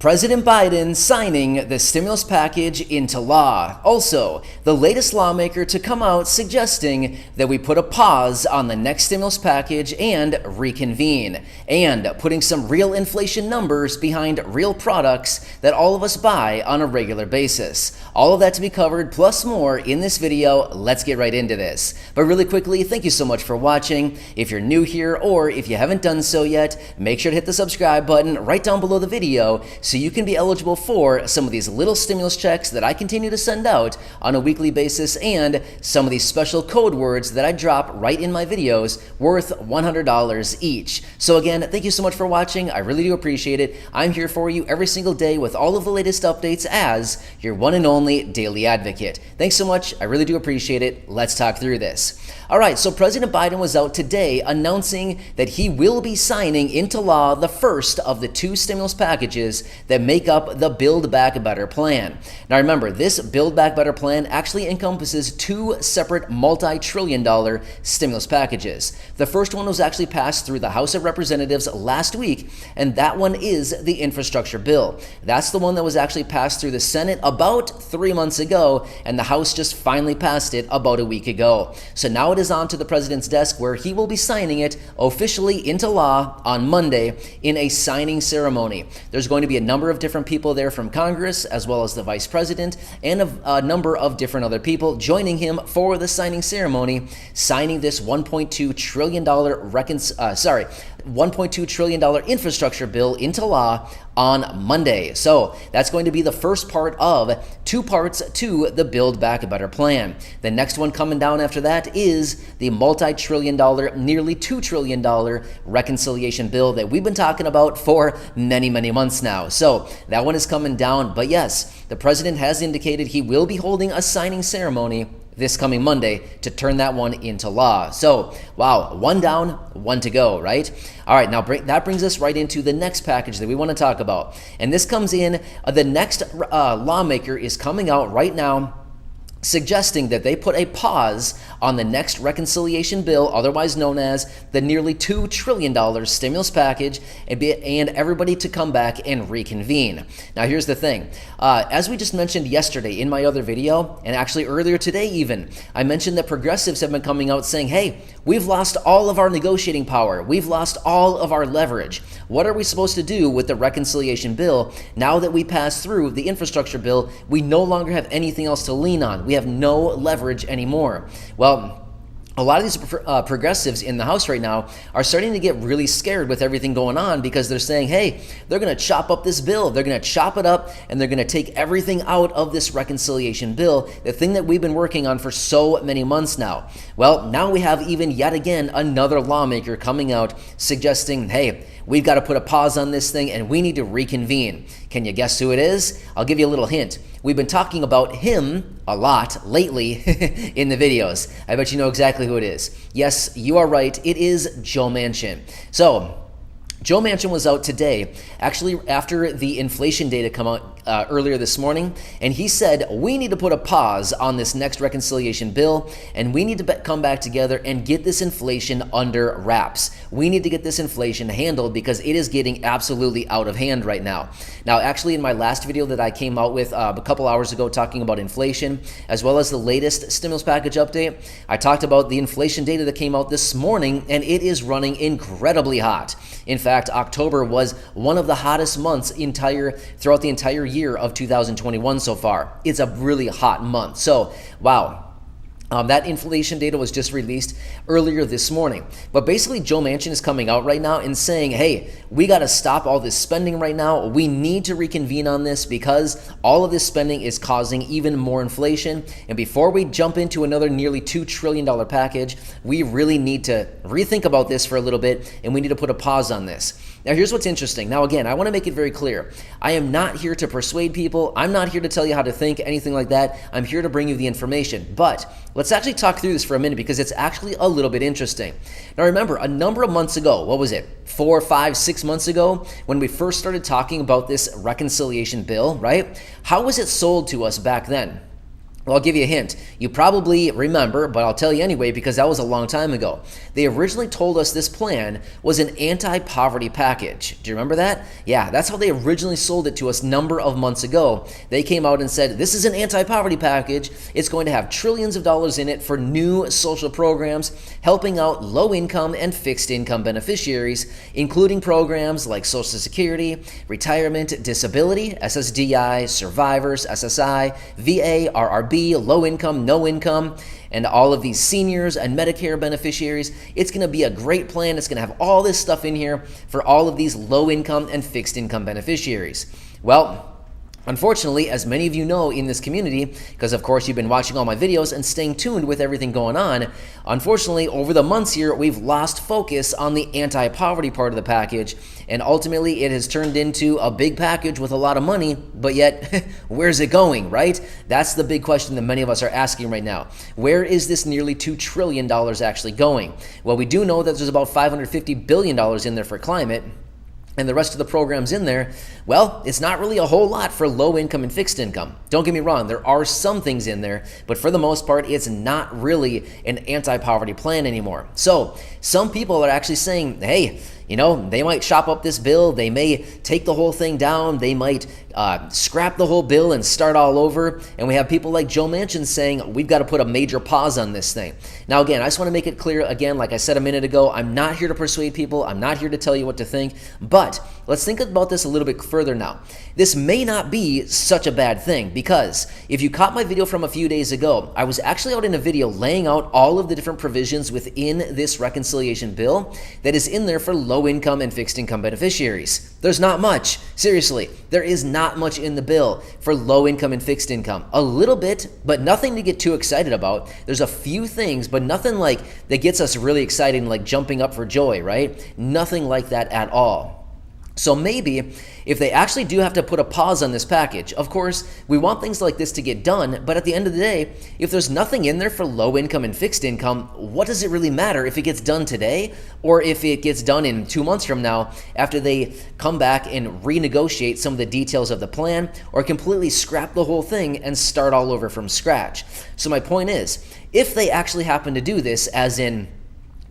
President Biden signing the stimulus package into law. Also, the latest lawmaker to come out suggesting that we put a pause on the next stimulus package and reconvene, and putting some real inflation numbers behind real products that all of us buy on a regular basis. All of that to be covered, plus more in this video. Let's get right into this. But really quickly, thank you so much for watching. If you're new here or if you haven't done so yet, make sure to hit the subscribe button right down below the video so you can be eligible for some of these little stimulus checks that I continue to send out on a weekly basis, and some of these special code words that I drop right in my videos worth $100 each. So again, thank you so much for watching. I really do appreciate it. I'm here for you every single day with all of the latest updates as your one and only daily advocate. Thanks so much. I really do appreciate it. Let's talk through this. All right, so President Biden was out today announcing that he will be signing into law the first of the two stimulus packages that make up the Build Back Better plan. Now remember, this Build Back Better plan actually encompasses two separate multi-trillion-dollar stimulus packages. The first one was actually passed through the House of Representatives last week, and that one is the infrastructure bill. That's the one that was actually passed through the Senate about 3 months ago, and the House just finally passed it about a week ago. So now it is on to the president's desk, where he will be signing it officially into law on Monday in a signing ceremony. There's going to be a number of different people there from Congress, as well as the vice president, and a number of different other people joining him for the signing ceremony, signing this $1.2 trillion infrastructure bill into law on Monday. So that's going to be the first part of two parts to the Build Back Better plan. The next one coming down after that is the multi-trillion-dollar, nearly $2 trillion reconciliation bill that we've been talking about for many, many months now. So that one is coming down. But yes, the president has indicated he will be holding a signing ceremony this coming Monday to turn that one into law. So, wow, one down, one to go, right? All right, now that brings us right into the next package that we want to talk about. And this comes in, the next lawmaker is coming out right now suggesting that they put a pause on the next reconciliation bill, otherwise known as the nearly $2 trillion stimulus package, and everybody to come back and reconvene. Now, here's the thing. As we just mentioned yesterday in my other video, and actually earlier today even, I mentioned that progressives have been coming out saying, hey, we've lost all of our negotiating power. We've lost all of our leverage. What are we supposed to do with the reconciliation bill? Now that we passed through the infrastructure bill, we no longer have anything else to lean on. We have no leverage anymore. Well, a lot of these progressives in the House right now are starting to get really scared with everything going on, because they're saying, hey, they're going to chop up this bill. They're going to chop it up, and they're going to take everything out of this reconciliation bill, the thing that we've been working on for so many months now. Well, now we have even yet again another lawmaker coming out suggesting, hey, we've got to put a pause on this thing and we need to reconvene. Can you guess who it is? I'll give you a little hint. We've been talking about him a lot lately in the videos. I bet you know exactly who it is. Yes, you are right. It is Joe Manchin. So, Joe Manchin was out today, actually after the inflation data come out earlier this morning, and he said we need to put a pause on this next reconciliation bill, and we need to come back together and get this inflation under wraps. We need to get this inflation handled because it is getting absolutely out of hand right now. Now, actually, in my last video that I came out with a couple hours ago talking about inflation, as well as the latest stimulus package update, I talked about the inflation data that came out this morning, and it is running incredibly hot. In fact, October was one of the hottest months throughout the entire year of 2021 so far. It's a really hot month. So, wow. That inflation data was just released earlier this morning. But basically, Joe Manchin is coming out right now and saying, hey, we got to stop all this spending right now. We need to reconvene on this because all of this spending is causing even more inflation. And before we jump into another nearly $2 trillion package, we really need to rethink about this for a little bit, and we need to put a pause on this. Now, here's what's interesting. Now, again, I want to make it very clear. I am not here to persuade people. I'm not here to tell you how to think, anything like that. I'm here to bring you the information. But let's actually talk through this for a minute, because it's actually a little bit interesting. Now, remember, a number of months ago, what was it, 4, 5, 6 months ago, when we first started talking about this reconciliation bill, right? How was it sold to us back then? Well, I'll give you a hint. You probably remember, but I'll tell you anyway because that was a long time ago. They originally told us this plan was an anti-poverty package. Do you remember that? Yeah, that's how they originally sold it to us a number of months ago. They came out and said, this is an anti-poverty package. It's going to have trillions of dollars in it for new social programs, helping out low-income and fixed-income beneficiaries, including programs like Social Security, retirement, disability, SSDI, survivors, SSI, VA, RRB, low income, no income, and all of these seniors and Medicare beneficiaries. It's going to be a great plan. It's going to have all this stuff in here for all of these low income and fixed income beneficiaries. Well, unfortunately, as many of you know in this community, because of course you've been watching all my videos and staying tuned with everything going on, unfortunately over the months here we've lost focus on the anti-poverty part of the package, and ultimately it has turned into a big package with a lot of money, but yet where's it going, right? That's the big question that many of us are asking right now. Where is this nearly $2 trillion actually going? Well, we do know that there's about $550 billion in there for climate, and the rest of the programs in there, well, it's not really a whole lot for low income and fixed income. Don't get me wrong, there are some things in there, but for the most part, it's not really an anti-poverty plan anymore. So some people are actually saying, hey, you know, they might chop up this bill, they may take the whole thing down, they might scrap the whole bill and start all over. And we have people like Joe Manchin saying, we've got to put a major pause on this thing. Now, again, I just want to make it clear, again, like I said a minute ago, I'm not here to persuade people, I'm not here to tell you what to think, but let's think about this a little bit further now. This may not be such a bad thing, because if you caught my video from a few days ago, I was actually out in a video laying out all of the different provisions within this reconciliation bill that is in there for low income and fixed income beneficiaries. There's not much. Seriously, there is not much in the bill for low income and fixed income. A little bit, but nothing to get too excited about. There's a few things, but nothing like that gets us really excited and like jumping up for joy, right? Nothing like that at all. So maybe if they actually do have to put a pause on this package, of course, we want things like this to get done, but at the end of the day, if there's nothing in there for low income and fixed income, what does it really matter if it gets done today or if it gets done in 2 months from now after they come back and renegotiate some of the details of the plan or completely scrap the whole thing and start all over from scratch? So my point is, if they actually happen to do this, as in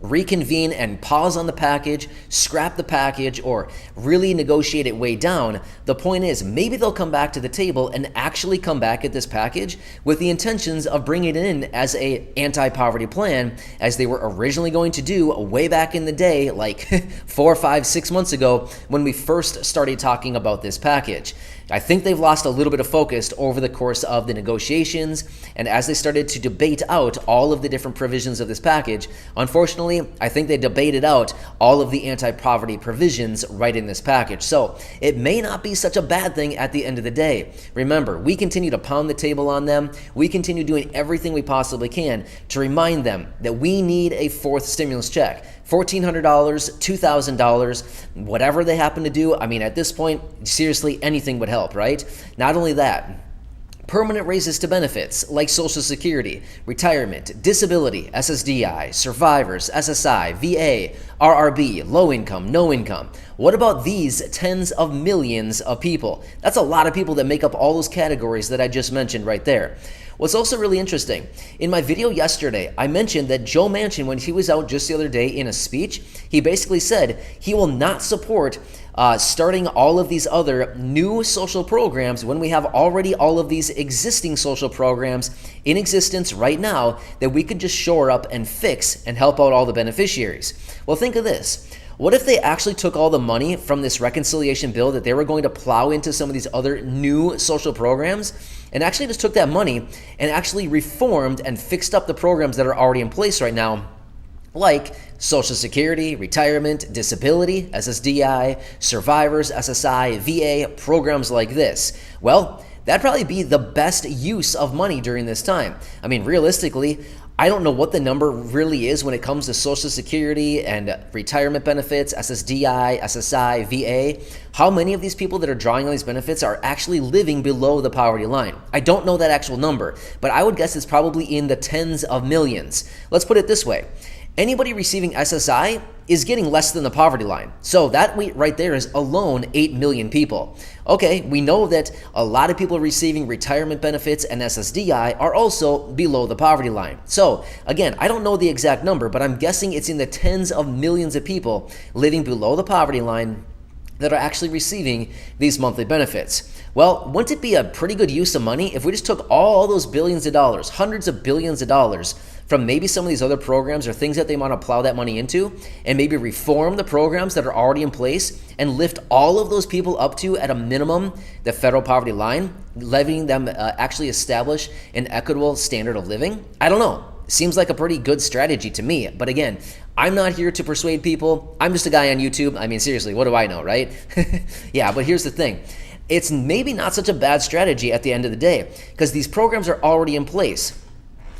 reconvene and pause on the package, scrap the package, or really negotiate it way down, the point is maybe they'll come back to the table and actually come back at this package with the intentions of bringing it in as a anti-poverty plan, as they were originally going to do way back in the day, like 4, 5, 6 months ago when we first started talking about this package. I think they've lost a little bit of focus over the course of the negotiations, and as they started to debate out all of the different provisions of this package, unfortunately, I think they debated out all of the anti-poverty provisions right in this package. So it may not be such a bad thing at the end of the day. Remember, we continue to pound the table on them. We continue doing everything we possibly can to remind them that we need a fourth stimulus check. $1,400, $2,000, whatever they happen to do. I mean, at this point, seriously, anything would help, right? Not only that, permanent raises to benefits like Social Security, retirement, disability, SSDI, survivors, SSI, VA, RRB, low income, no income. What about these tens of millions of people? That's a lot of people that make up all those categories that I just mentioned right there. What's also really interesting, in my video yesterday, I mentioned that Joe Manchin, when he was out just the other day in a speech, he basically said he will not support starting all of these other new social programs when we have already all of these existing social programs in existence right now that we could just shore up and fix and help out all the beneficiaries. Well, think of this. What if they actually took all the money from this reconciliation bill that they were going to plow into some of these other new social programs and actually just took that money and actually reformed and fixed up the programs that are already in place right now, like Social Security, retirement, disability, SSDI, survivors, SSI, VA, programs like this? Well, that'd probably be the best use of money during this time. I mean, realistically, I don't know what the number really is when it comes to Social Security and retirement benefits, SSDI, SSI, VA. How many of these people that are drawing on these benefits are actually living below the poverty line? I don't know that actual number, but I would guess it's probably in the tens of millions. Let's put it this way. Anybody receiving SSI is getting less than the poverty line. So that right there is alone 8 million people. Okay, we know that a lot of people receiving retirement benefits and SSDI are also below the poverty line. So again, I don't know the exact number, but I'm guessing it's in the tens of millions of people living below the poverty line that are actually receiving these monthly benefits. Well, wouldn't it be a pretty good use of money if we just took all those billions of dollars, hundreds of billions of dollars from maybe some of these other programs or things that they want to plow that money into, and maybe reform the programs that are already in place and lift all of those people up to, at a minimum, the federal poverty line, letting them actually establish an equitable standard of living? I don't know. Seems like a pretty good strategy to me. But again, I'm not here to persuade people. I'm just a guy on YouTube. I mean, seriously, what do I know, right? Yeah, but here's the thing. It's maybe not such a bad strategy at the end of the day, because these programs are already in place.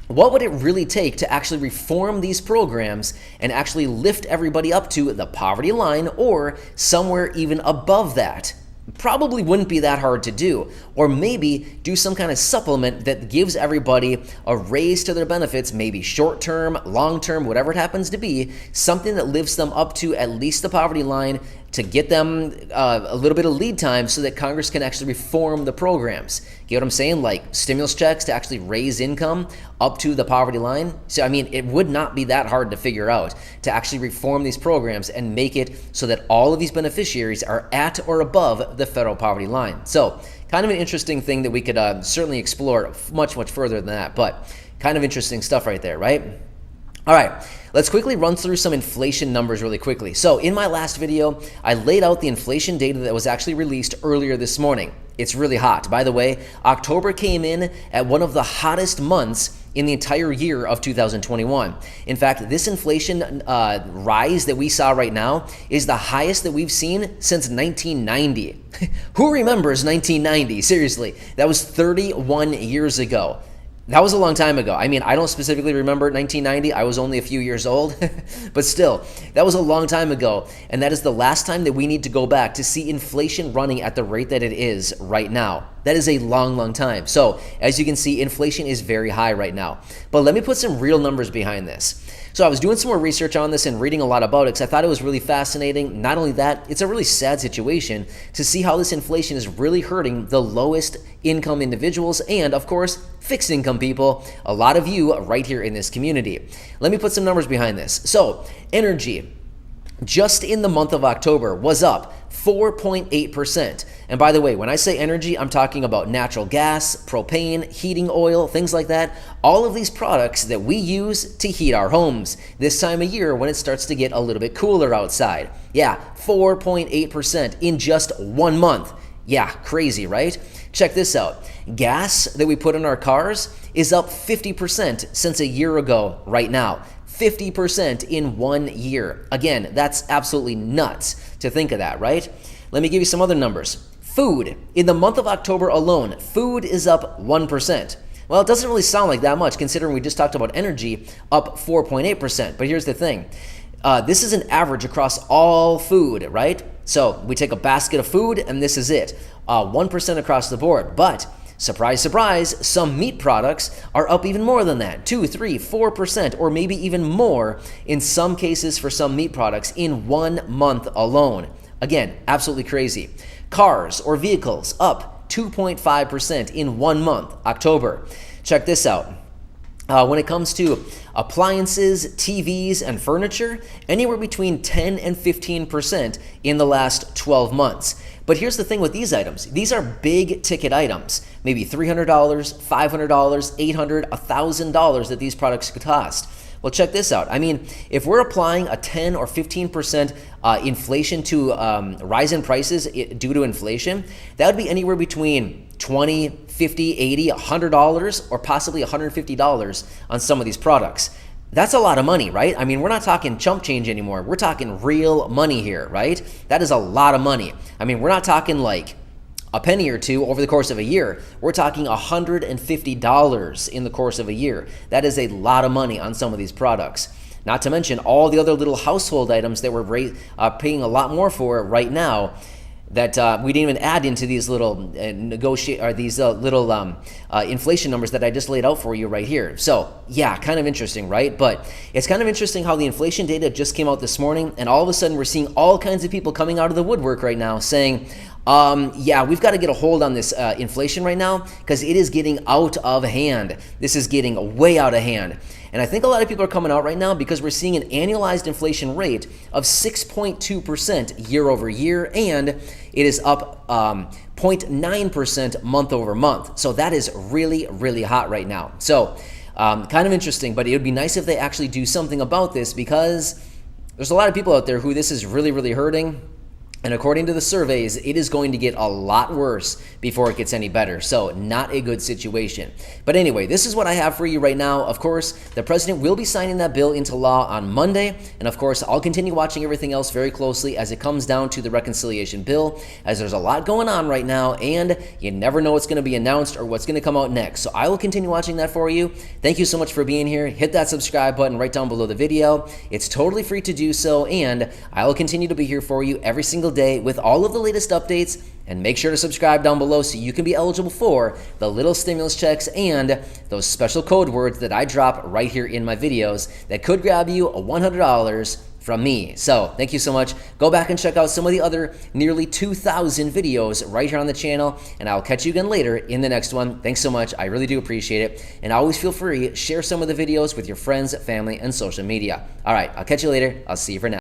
What would it really take to actually reform these programs and actually lift everybody up to the poverty line or somewhere even above that? Probably wouldn't be that hard to do. Or maybe do some kind of supplement that gives everybody a raise to their benefits, maybe short-term, long-term, whatever it happens to be, something that lifts them up to at least the poverty line to get them a little bit of lead time so that Congress can actually reform the programs. Get what I'm saying? Like stimulus checks to actually raise income up to the poverty line. So, I mean, it would not be that hard to figure out to actually reform these programs and make it so that all of these beneficiaries are at or above the federal poverty line. So, kind of an interesting thing that we could certainly explore much, much further than that, but kind of interesting stuff right there, right? All right, let's quickly run through some inflation numbers really quickly. So in my last video, I laid out the inflation data that was actually released earlier this morning. It's really hot. By the way, October came in at one of the hottest months in the entire year of 2021. In fact, this inflation rise that we saw right now is the highest that we've seen since 1990. Who remembers 1990? Seriously, that was 31 years ago. That was a long time ago. I mean, I don't specifically remember 1990. I was only a few years old. But still, that was a long time ago. And that is the last time that we need to go back to see inflation running at the rate that it is right now. That is a long, long time. So, as you can see, inflation is very high right now. But let me put some real numbers behind this. So I was doing some more research on this and reading a lot about it because I thought it was really fascinating. Not only that, it's a really sad situation to see how this inflation is really hurting the lowest income individuals and, of course, fixed income people, a lot of you right here in this community. Let me put some numbers behind this. So, energy, just in the month of October, was up 4.8%. And by the way, when I say energy, I'm talking about natural gas, propane, heating oil, things like that. All of these products that we use to heat our homes this time of year when it starts to get a little bit cooler outside. Yeah, 4.8% in just 1 month. Yeah, crazy, right? Check this out. Gas that we put in our cars is up 50% since a year ago right now. 50% in 1 year. Again, that's absolutely nuts to think of that, right? Let me give you some other numbers. Food. In the month of October alone, food is up 1%. Well, it doesn't really sound like that much considering we just talked about energy up 4.8%. But here's the thing. This is an average across all food, right? So we take a basket of food and this is it. 1% across the board. But surprise, surprise, some meat products are up even more than that. 2, 3, 4%, or maybe even more in some cases for some meat products in 1 month alone. Again, absolutely crazy. Cars or vehicles up 2.5% in 1 month, October. Check this out. When it comes to appliances, TVs, and furniture, anywhere between 10 and 15% in the last 12 months. But here's the thing with these items. These are big ticket items, maybe $300, $500, $800, $1,000 that these products could cost. Well, check this out. I mean, if we're applying a 10 or 15% inflation to rise in prices due to inflation, that would be anywhere between $20, $50, $80, $100, or possibly $150 on some of these products. That's a lot of money, right? I mean, we're not talking chump change anymore. We're talking real money here, right? That is a lot of money. I mean, we're not talking like a penny or two over the course of a year. We're talking $150 in the course of a year. That is a lot of money on some of these products. Not to mention all the other little household items that we're paying a lot more for right now. that we didn't even add into these little inflation numbers that I just laid out for you right here. So yeah, kind of interesting, right? But it's kind of interesting how the inflation data just came out this morning, and all of a sudden we're seeing all kinds of people coming out of the woodwork right now saying, yeah, we've got to get a hold on this inflation right now because it is getting out of hand. This is getting way out of hand. And I think a lot of people are coming out right now because we're seeing an annualized inflation rate of 6.2% year over year, and it is up 0.9% month over month. So that is really, really hot right now. So kind of interesting, but it would be nice if they actually do something about this because there's a lot of people out there who this is really, really hurting. And according to the surveys, it is going to get a lot worse before it gets any better. So not a good situation. But anyway, this is what I have for you right now. Of course, the president will be signing that bill into law on Monday. And of course, I'll continue watching everything else very closely as it comes down to the reconciliation bill, as there's a lot going on right now and you never know what's going to be announced or what's going to come out next. So I will continue watching that for you. Thank you so much for being here. Hit that subscribe button right down below the video. It's totally free to do so, and I will continue to be here for you every single day with all of the latest updates. And make sure to subscribe down below so you can be eligible for the little stimulus checks and those special code words that I drop right here in my videos that could grab you a $100 from me. So thank you so much. Go back and check out some of the other nearly 2,000 videos right here on the channel, and I'll catch you again later in the next one. Thanks so much. I really do appreciate it. And always feel free, share some of the videos with your friends, family, and social media. All right, I'll catch you later. I'll see you for now.